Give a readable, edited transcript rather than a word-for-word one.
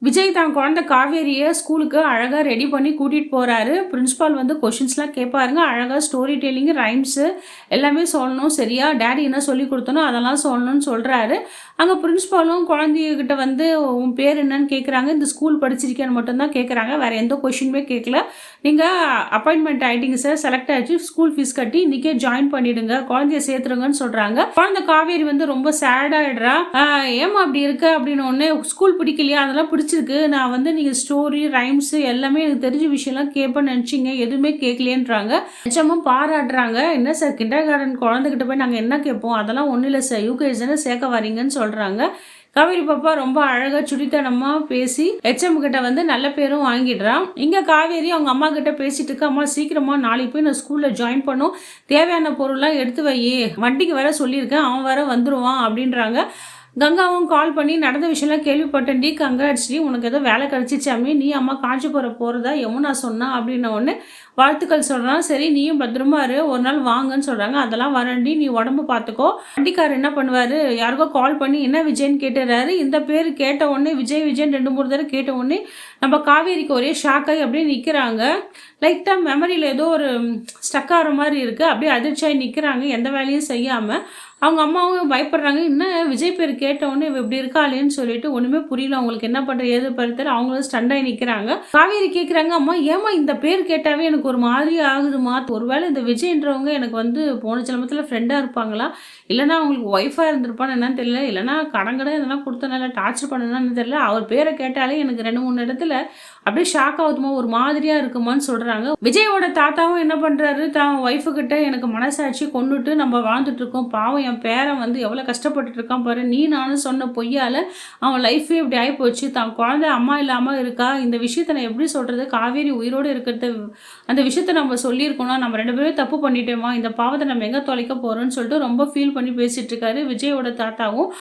விஜய் தான் குழந்தை காவேரிய ஸ்கூலுக்கு அழகா ரெடி பண்ணி கூட்டிட்டு போறாரு. பிரின்சிபால் வந்து கொஸ்டின்ஸ்லாம் கேட்பாருங்க. அழகா ஸ்டோரி டெல்லிங், ரைம்ஸ் எல்லாமே சொல்லணும். சரியா டாடி என்ன சொல்லிக் குடுத்தனோ அதெல்லாம் சொல்லணும்னு சொல்றாரு. அங்க பிரின்சிபாலும் குழந்தைகிட்ட வந்து உன் பேர் என்னன்னு கேட்குறாங்க. இந்த ஸ்கூல் படிச்சிருக்கியான்னு மட்டும் தான் கேட்குறாங்க. வேற எந்த கொஸ்டினுமே கேட்கல. நீங்க அப்பாயின்ட்மெண்ட் ஆயிட்டீங்க சார். செலக்ட் ஆயிடுச்சு. ஸ்கூல் ஃபீஸ் கட்டி இன்னைக்கே ஜாயின் பண்ணிடுங்க. குழந்தைய சேர்த்துருங்கன்னு சொல்றாங்க. குழந்தை காவேரி வந்து ரொம்ப சேட் ஆயிடுறா. ஏமா அப்படி இருக்க அப்படின்னு ஒன்னே ஸ்கூல் பிடிக்கலையா? அதெல்லாம் பிடிச்சிருக்கு. நான் வந்து நீங்க ஸ்டோரி, ரைம்ஸ் எல்லாமே எனக்கு தெரிஞ்ச விஷயம்லாம் கேட்பேன்னு நினைச்சீங்க. எதுவுமே கேட்கலையேன்றாங்க. நிஜமும் பாராட்டுறாங்க. என்ன சார் கிண்டர் கார்டன் குழந்தைகிட்ட போய் நாங்க என்ன கேட்போம்? அதெல்லாம் ஒண்ணும் இல்ல சார். யூகேஜி தானே சேர்க்க வரீங்கன்னு சொல்றாங்க. காவேரி பாப்பா ரொம்ப அழகா சுடித்தனமா பேசி ஹெச்எம் கிட்ட வந்து நல்ல பேரும் வாங்கிடுறான். இங்க காவேரி அவங்க அம்மா கிட்ட பேசிட்டு இருக்க, அம்மா சீக்கிரமா நாளைக்கு போய் நான் ஸ்கூல்ல ஜாயின் பண்ணும், தேவையான பொருள்லாம் எடுத்து வை, வண்டிக்கு வர சொல்லியிருக்கேன், அவன் வர வந்துருவான் அப்படின்றாங்க. கங்காவும் கால் பண்ணி நடந்த விஷயம்லாம் கேள்விப்பட்டேன்டி, கங்காட்சி உனக்கு ஏதோ வேலை கிடைச்சிச்சாமே, நீ அம்மா காஞ்சிபுரம் போறதா யமுனா சொன்னா அப்படின்ன உடனே வாழ்த்துக்கள் சொல்றான். சரி நீயும் பத்திரமா இரு, ஒரு நாள் வாங்கன்னு சொல்றாங்க. அதெல்லாம் வரேன்டி, நீ உடம்பு பார்த்துக்கோ. வண்டிக்காரர் என்ன பண்ணுவாரு, யாருக்கோ கால் பண்ணி என்ன விஜய்ன்னு கேட்டுறாரு. இந்த பேர் கேட்ட உடனே விஜய் விஜய்ன்னு 2 3 தடவை கேட்ட உடனே நம்ம காவேரிக்கு ஒரே ஷாக் ஆகி அப்படியே நிற்கிறாங்க. லைட்டாக மெமரியில் ஏதோ ஒரு ஸ்டக் ஆகிற மாதிரி இருக்குது. அப்படியே அதிர்ச்சியாகி நிற்கிறாங்க, எந்த வேலையும் செய்யாமல். அவங்க அம்மாவும் பயப்படுறாங்க. என்ன விஜய் பேர் கேட்டவுடனே இவ இப்படி இருக்காளேன்னு சொல்லிட்டு ஒன்றுமே புரியல அவங்களுக்கு, என்ன பண்ணுறது ஏது பண்ணுறது. அவங்களும் ஸ்டண்டாகி நிற்கிறாங்க. காவேரி கேட்குறாங்க, அம்மா ஏமா இந்த பேர் கேட்டாவே எனக்கு ஒரு மாதிரி ஆகுதுமா, ஒருவேளை இந்த விஜய்ன்றவங்க எனக்கு வந்து போன ஜென்மத்தில் ஃப்ரெண்டாக இருப்பாங்களா, இல்லைனா அவங்களுக்கு ஒய்ஃபாக இருந்திருப்பான்னு என்னன்னு தெரியல, இல்லைனா கடங்கடை இதெல்லாம் கொடுத்தனால டார்ச்சர் பண்ணணும்னு தெரியல. அவர் பேரை கேட்டாலே எனக்கு 2 3 இடத்துல அப்படியே ஷாக் ஆகுதுமா, ஒரு மாதிரியா இருக்குமான்னு சொல்றாங்க. விஜயோட தாத்தாவும் என்ன பண்றாரு, தான் ஒய்ஃபு கிட்ட எனக்கு மனசாட்சி கொண்டுட்டு நம்ம வாழ்ந்துட்டு இருக்கோம், பாவம் என் பேரன் வந்து எவ்வளவு கஷ்டப்பட்டுட்டு இருக்கான் பாரு, நீ நானும் சொன்ன பொய்யால அவன் லைஃபே இப்படி ஆகி போச்சு, தான் குழந்தை அம்மா இல்லாம இருக்கா, இந்த விஷயத்த நான் எப்படி சொல்றது, காவேரி உயிரோடு இருக்கிறது அந்த விஷயத்த நம்ம சொல்லியிருக்கோம், நம்ம 2 பேரும் தப்பு பண்ணிட்டோமா, இந்த பாவத்தை நம்ம எங்க தொலைக்க போறோம்னு சொல்லிட்டு ரொம்ப ஃபீல் பண்ணி பேசிட்டு இருக்காரு விஜயோட தாத்தாவும்.